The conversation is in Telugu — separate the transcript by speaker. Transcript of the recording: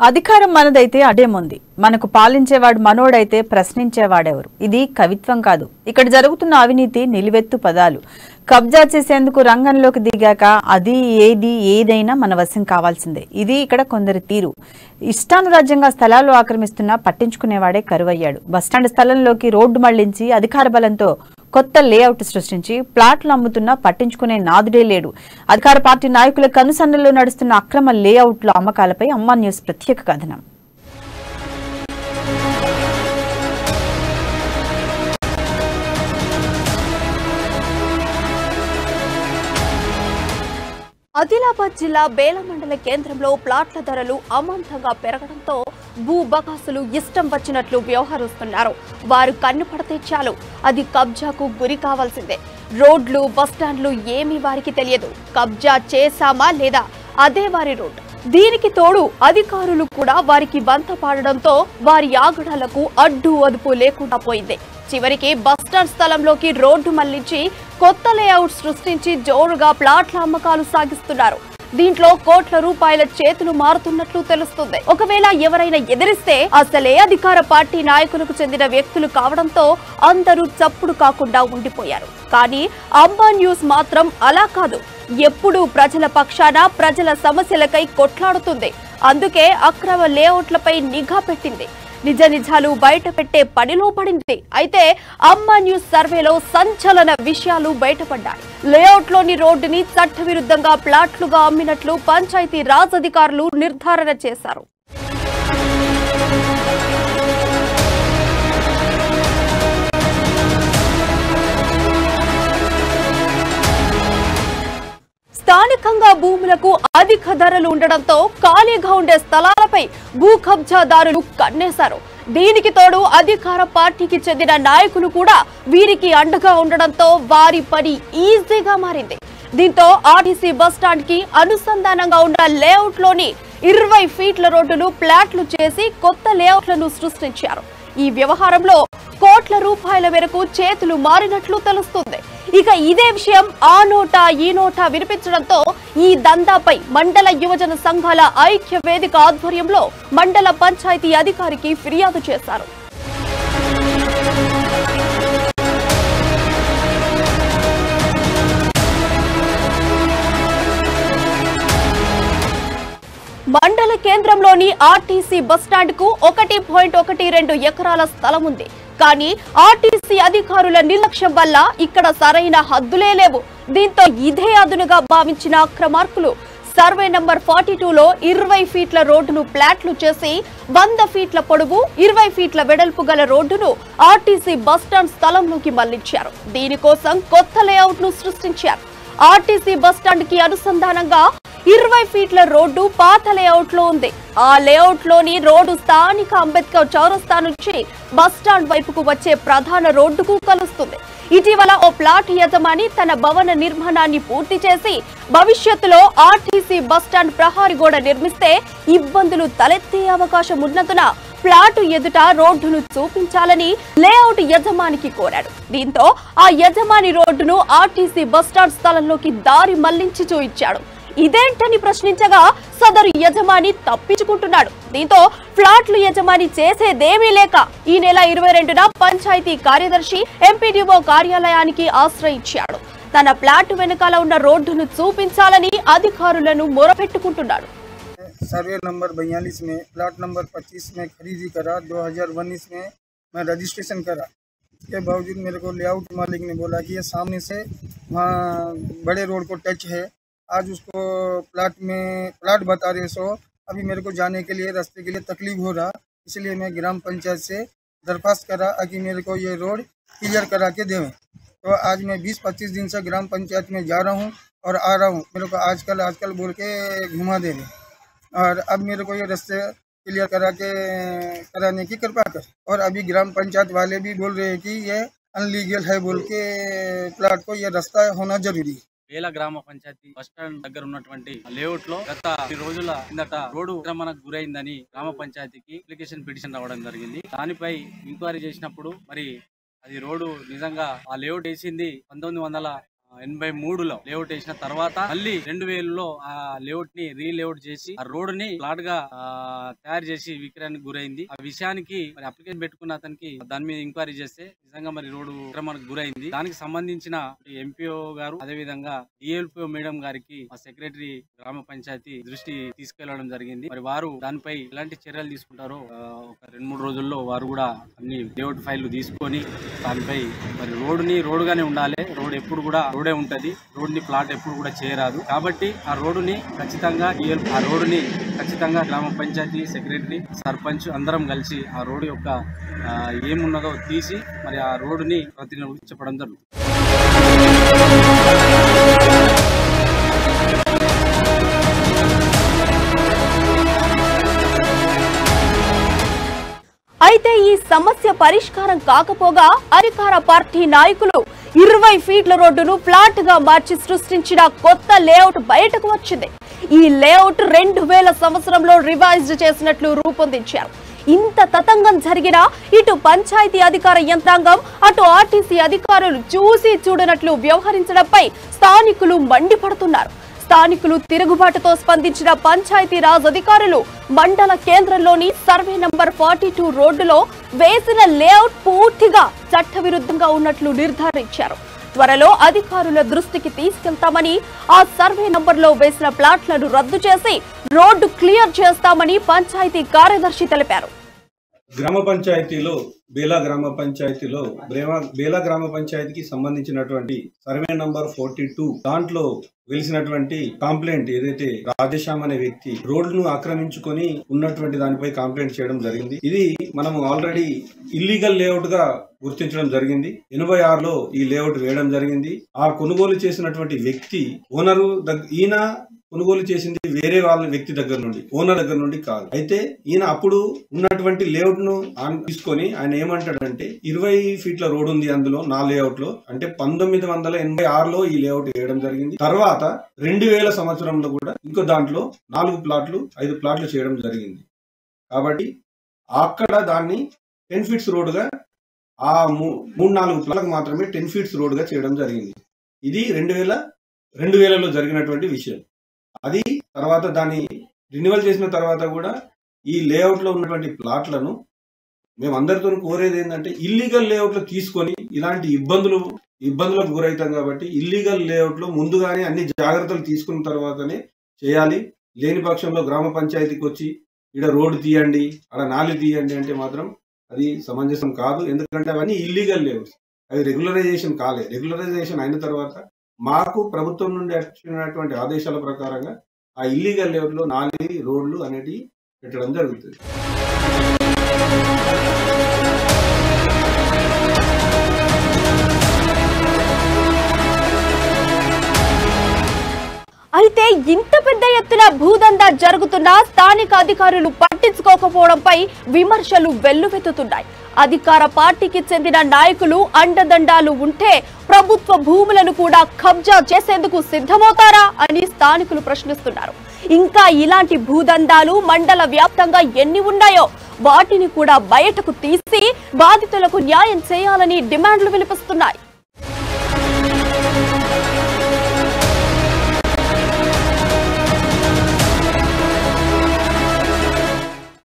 Speaker 1: అధికారం మనదైతే అడేముంది, మనకు పాలించేవాడు మనోడైతే ప్రశ్నించేవాడెవరు? ఇది కవిత్వం కాదు. ఇక్కడ జరుగుతున్న అవినీతి నిలువెత్తు పదాలు. కబ్జా చేసేందుకు రంగంలోకి దిగాక అది ఏదైనా మన వశం కావాల్సిందే. ఇది ఇక్కడ కొందరి తీరు. ఇష్టానురాజ్యంగా స్థలాలు ఆక్రమిస్తున్నా పట్టించుకునేవాడే కరువయ్యాడు. బస్టాండ్ స్థలంలోకి రోడ్డు మళ్లించి అధికార బలంతో కొత్త లేఅవుట్ సృష్టించి ప్లాట్లు అమ్ముతున్నా పట్టించుకునే నాదుడే లేడు. అధికార పార్టీ నాయకుల కనుసన్నల్లో నడుస్తున్న అక్రమ లేఅవుట్ల అమ్మకాలపై అమ్మా న్యూస్ ప్రత్యేక కథనం.
Speaker 2: ఆదిలాబాద్ జిల్లా బేల మండల కేంద్రంలో ప్లాట్ల ధరలు అమాంతంగా పెరగడంతో భూబకాసులు ఇష్టం వచ్చినట్లు వ్యవహరిస్తున్నారు. వారు కన్ను పడితే చాలు అది కబ్జాకు గురి కావాల్సిందే. రోడ్లు బస్టాండ్లు ఏమీ వారికి తెలియదు. కబ్జా చేశామా లేదా అదే వారి రోడ్. దీనికి తోడు అధికారులు కూడా వారికి వంత పాడడంతో వారి ఆగడాలకు అడ్డు అదుపు లేకుండా పోయింది. చివరికి బస్టాండ్ స్థలంలోకి రోడ్డు మళ్లించి కొత్త లేఅవుట్ సృష్టించి జోరుగా ప్లాట్ల అమ్మకాలు సాగిస్తున్నారు. దీంట్లో కోట్ల రూపాయల చేతులు మారుతున్నట్లు తెలుస్తుంది. ఒకవేళ ఎవరైనా ఎదిరిస్తే అసలే అధికార పార్టీ నాయకులకు చెందిన వ్యక్తులు కావడంతో అందరూ చప్పుడు కాకుండా ఉండిపోయారు. కానీ అమ్మా న్యూస్ మాత్రం అలా కాదు. ఎప్పుడూ ప్రజల పక్షాన ప్రజల సమస్యలకై కొట్లాడుతుంది. అందుకే అక్రమ లేఅవుట్లపై నిఘా పెట్టింది. నిజ నిజాలు బయట పెట్టే పనిలో పడింది. అయితే అమ్మా న్యూస్ సర్వేలో సంచలన విషయాలు బయటపడ్డాయి. లేఅవుట్లోని రోడ్డుని చట్టవిరుద్ధంగా ప్లాట్లుగా అమ్మినట్లు పంచాయతీ రాజ్ అధికారులు నిర్ధారణ చేశారు. స్థానికంగా భూములకు అధిక ధరలు ఉండడంతో ఖాళీగా ఉండే స్థలాలపై భూ కబ్జాదారులు కన్నేశారు. దీనికి తోడు అధికార పార్టీకి చెందిన నాయకులు కూడా వీరికి అండగా ఉండడంతో వారి పని ఈజీగా మారింది. దీంతో ఆర్టీసీ బస్టాండ్ కి అనుసంధానంగా ఉన్న లేఅవుట్ లోని 20 ఫీట్ల రోడ్డును ప్లాట్లు చేసి కొత్త లేఅవుట్లను సృష్టించారు. ఈ వ్యవహారంలో కోట్ల రూపాయల మేరకు చేతులు మారినట్లు తెలుస్తుంది. ఇక ఇదే విషయం ఆ నోటా ఈ నోటా వినిపించడంతో ఈ దందాపై మండల యువజన సంఘాల ఐక్య వేదిక ఆధ్వర్యంలో మండల పంచాయతీ అధికారికి ఫిర్యాదు చేశారు. మండల కేంద్రంలోని ఆర్టీసీ బస్టాండ్ కు 1.12 ఎకరాల స్థలం ఉంది. కానీ ఆర్టీసీ అధికారుల నిర్లక్ష్యం వల్ల ఇక్కడ సరైన హద్దులే లేవు. దీంతో ఇదే అదునుగా భావించిన అక్రమార్కులు సర్వే నంబర్ 42లో 20 ఫీట్ల రోడ్డును ప్లాట్లు చేసి 100 ఫీట్ల పొడవు 20 ఫీట్ల వెడల్పు గల రోడ్డును ఆర్టీసీ బస్టాండ్ స్థలంలోకి మళ్లించారు. దీనికోసం కొత్త లేఅవుట్ ను సృష్టించారు. ఆర్టీసీ బస్టాండ్ కి అనుసంధానంగా 20 ఫీట్ల రోడ్డు పాత లేఅవుట్ లో ఉంది. ఆ లేఅవుట్ లోని రోడ్డు స్థానిక అంబేద్కర్ చౌరస్తా నుంచి బస్టాండ్ వైపుకు వచ్చే ప్రధాన రోడ్డుకు కలుస్తుంది. ఇటీవల ఓ ప్లాట్ యజమాని తన భవన నిర్మాణాన్ని పూర్తి చేసి భవిష్యత్తులో ఆర్టీసీ బస్టాండ్ ప్రహారీ గోడ నిర్మిస్తే ఇబ్బందులు తలెత్తే అవకాశం ఉన్నందున ప్లాటు ఎదుట రోడ్డును చూపించాలని లేఅవుట్ యజమానికి కోరాడు. దీంతో ఆ యజమాని రోడ్డును ఆర్టీసీ బస్టాండ్ స్థలంలోకి దారి మళ్లించి చూయించాడు. ఇదేంటని ప్రశ్నించగా సదరు యజమాని తప్పించుకుంటున్నాడు. దీంతో ఫ్లాట్లు యజమాని చేసేదేమీ లేక ఈ నెల 22న పంచాయతీ కార్యదర్శి ఎంపీడీఓ కార్యాలయానికి ఆశ్రయించాడు. తన ప్లాట్ వెనకాల ఉన్న రోడ్డును చూపించాలని అధికారులను మొరపెట్టుకుంటున్నాడు.
Speaker 3: सर्वे नंबर 42 में प्लाट नंबर 25 में खरीदी करा। 2019 में मैं रजिस्ट्रेशन करा। के बावजूद मेरे को लेआउट मालिक ने बोला कि ये सामने से वहाँ बड़े रोड को टच है। आज उसको प्लाट बता रहे सो अभी मेरे को जाने के लिए रास्ते के लिए तकलीफ हो रहा, इसलिए मैं ग्राम पंचायत से दरख्वास्त करा कि मेरे को ये रोड क्लियर करा के देवें। तो आज मैं 20-25 दिन से ग्राम पंचायत में जा रहा हूँ और आ रहा हूँ। मेरे को आजकल बोल के घुमा दे रहे और अब मेरे को ये रास्ते क्लियर कराने की कृपा कर। और अभी ग्राम पंचायत वाले भी बोल रहे हैं कि ये अनलीगल है बोल के प्लाट को ये रास्ता होना जरूरी है।
Speaker 4: వేల గ్రామ పంచాయతీ బస్టాండ్ దగ్గర ఉన్నటువంటి లేఅవుట్ లో గత 2 రోజుల కిందట రోడ్డు ఆక్రమణకు గురైందని గ్రామ పంచాయతీకి అప్లికేషన్ పిటిషన్ రావడం జరిగింది. దానిపై ఎంక్వైరీ చేసినప్పుడు మరి అది రోడ్డు నిజంగా ఆ లేఅవుట్ వేసింది 1900 1983లో లేఅవుట్ వేసిన తర్వాత మళ్ళీ 2000లో ఆ లేఅవుట్ ని రీలేఅవుట్ చేసి ఆ రోడ్ ని ప్లాట్ గా తయారు చేసి విక్రయానికి గురైంది. ఆ విషయానికి మరి అప్లికేషన్ పెట్టుకున్న అతనికి దాని మీద ఎంక్వైరీ చేస్తే నిజంగా మరి రోడ్డు విక్రమానికి గురైంది. దానికి సంబంధించిన ఎంపీఓ గారు అదే విధంగా డిఎల్పిఓ మేడం గారికి మా సెక్రటరీ గ్రామ పంచాయతీ దృష్టి తీసుకెళ్లడం జరిగింది. మరి వారు దానిపై ఎలాంటి చర్యలు తీసుకుంటారో ఒక 2-3 రోజుల్లో వారు కూడా అన్ని లేఅవుట్ ఫైళ్లు తీసుకొని దానిపై మరి రోడ్డుగానే ఉండాలి. రోడ్ ఎప్పుడు కూడా రోడే ఉంటది. రోడ్ ని ప్లాట్ ఎప్పుడు కూడా చేయరాదు. కాబట్టి ఆ రోడ్డుని ఖచ్చితంగా గ్రామ పంచాయతీ సెక్రటరీ సర్పంచ్ అందరం కలిసి ఆ రోడ్డు యొక్క ఏమున్నదో తీసి మరి ఆ రోడ్డుని ప్రతినిధులకు చెప్పడం జరుగుతుంది.
Speaker 2: అయితే ఈ సమస్య పరిష్కారం కాకపోగా అధికార పార్టీ నాయకులు 20 ఫీట్ల రోడ్డును ఫ్లాట్ గా మార్చి సృష్టించిన కొత్త లేఅవుట్ బయటకు వచ్చింది. ఈ లేఅవుట్ 2000 సంవత్సరంలో రివైజ్ చేసినట్లు రూపొందించారు. ఇంత తతంగం జరిగినా ఇటు పంచాయతీ అధికార యంత్రాంగం అటు ఆర్టీసీ అధికారులు చూసి చూడనట్లు వ్యవహరించడంపై స్థానికులు మండిపడుతున్నారు. స్థానికులు తిరుగుబాటుతో స్పందించిన పంచాయతీరాజ్ అధికారులు మండల కేంద్రంలోని సర్వే నంబర్ 42 రోడ్డులో వేసిన లేఅవుట్ పూర్తిగా చట్టవిరుద్ధంగా ఉన్నట్లు నిర్ధారించారు. త్వరలో అధికారుల దృష్టికి తీసుకెళ్తామని, ఆ సర్వే నంబర్లో వేసిన ప్లాట్లను రద్దు చేసి రోడ్డు క్లియర్ చేస్తామని పంచాయతీ కార్యదర్శి తెలిపారు.
Speaker 5: గ్రామ పంచాయతీలో బేలా గ్రామ పంచాయతీకి సంబంధించినటువంటి సర్వే నంబర్ 42 దాంట్లో వెలిసినటువంటి కంప్లైంట్ ఏదైతే రాజేశ్యామ్ అనే వ్యక్తి రోడ్లను ఆక్రమించుకొని ఉన్నటువంటి దానిపై కంప్లైంట్ చేయడం జరిగింది. ఇది మనం ఆల్రెడీ ఇల్లీగల్ లేఅవుట్ గా గుర్తించడం జరిగింది. 86లో ఈ లేఅవుట్ వేయడం జరిగింది. ఆ కొనుగోలు చేసినటువంటి వ్యక్తి ఓనరు ఈయన కొనుగోలు చేసింది వేరే వాళ్ళ వ్యక్తి దగ్గర నుండి, ఓనర్ దగ్గర నుండి కాదు. అయితే ఈయన అప్పుడు ఉన్నటువంటి లేఅవుట్ ను తీసుకొని ఆయన ఏమంటాడంటే 20 ఫీట్ల రోడ్ ఉంది అందులో నా లేఅవుట్ లో, అంటే 1986లో ఈ లేఅవుట్ వేయడం జరిగింది. తర్వాత 2000 సంవత్సరంలో కూడా ఇంకో దాంట్లో 4 ప్లాట్లు 5 ప్లాట్లు చేయడం జరిగింది. కాబట్టి అక్కడ దాన్ని 10 ఫీట్స్ రోడ్ గా ఆ 3-4 ప్లాట్లకు మాత్రమే 10 ఫీట్స్ రోడ్ గా చేయడం జరిగింది. ఇది 2000లో జరిగినటువంటి విషయం. అది తర్వాత దాన్ని రినివల్ చేసిన తర్వాత కూడా ఈ లేఅవుట్ లో ఉన్నటువంటి ప్లాట్లను మేము అందరితో కోరేది ఏంటంటే ఇల్లీగల్ లేఅవుట్ లో తీసుకొని ఇలాంటి ఇబ్బందులకు గురవుతాం. కాబట్టి ఇల్లీగల్ లేఅవుట్ లో ముందుగానే అన్ని జాగ్రత్తలు తీసుకున్న తర్వాతనే చేయాలి. లేని పక్షంలో గ్రామ పంచాయతీకి వచ్చి ఇక్కడ రోడ్డు తీయండి, అక్కడ నాలి తీయండి అంటే మాత్రం అది సమంజసం కాదు. ఎందుకంటే అవన్నీ ఇల్లీగల్ లేఅవుట్స్, అవి రెగ్యులరైజేషన్ కాలే. రెగ్యులరైజేషన్ అయిన తర్వాత మాకు ప్రభుత్వం నుండి వచ్చినటువంటి ఆదేశాల ప్రకారంగా ఆ ఇల్లీగల్ లేఅవుట్ లో నాలి రోడ్లు అనేటివి పెట్టడం జరుగుతుంది.
Speaker 2: అయితే ఇంత పెద్ద ఎత్తున భూదందా జరుగుతున్నా స్థానిక అధికారులు పట్టించుకోకపోవడంపై విమర్శలు వెల్లువెత్తుతున్నాయి. అధికార పార్టీకి చెందిన నాయకులు అండదండాలు ఉంటే ప్రభుత్వ భూములను కూడా కబ్జా చేసేందుకు సిద్ధమవుతారా అని స్థానికులు ప్రశ్నిస్తున్నారు. ఇంకా ఇలాంటి భూదందాలు మండల వ్యాప్తంగా ఎన్ని ఉన్నాయో వాటిని కూడా బయటకు తీసి బాధితులకు న్యాయం చేయాలని డిమాండ్లు వినిపిస్తున్నాయి.